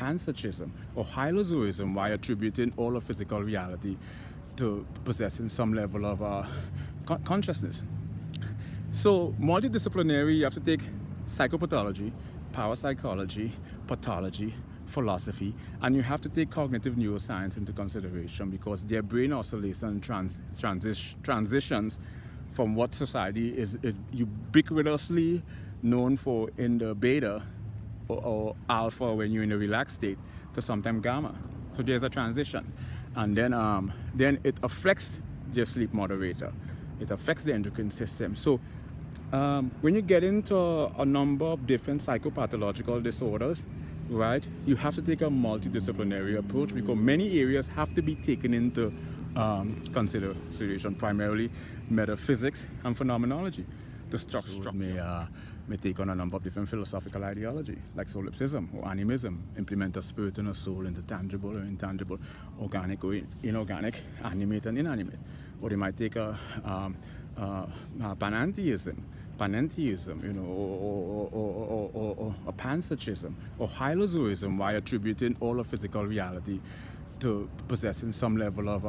panpsychism or hylozoism, while attributing all of physical reality to possessing some level of consciousness. So multidisciplinary, you have to take psychopathology, parapsychology, pathology, philosophy, and you have to take cognitive neuroscience into consideration, because their brain oscillation transitions from what society is ubiquitously known for in the beta or alpha when you're in a relaxed state to sometimes gamma. So there's a transition, and then it affects your sleep moderator. It affects the endocrine system. So when you get into a number of different psychopathological disorders, right, you have to take a multidisciplinary approach, because many areas have to be taken into consideration, primarily metaphysics and phenomenology. The structure may take on a number of different philosophical ideology, like solipsism or animism, implement a spirit and a soul into tangible or intangible, organic or inorganic, animate and inanimate. Or they might take a panentheism, you know, or a panpsychism or hylozoism, while attributing all of physical reality to possessing some level of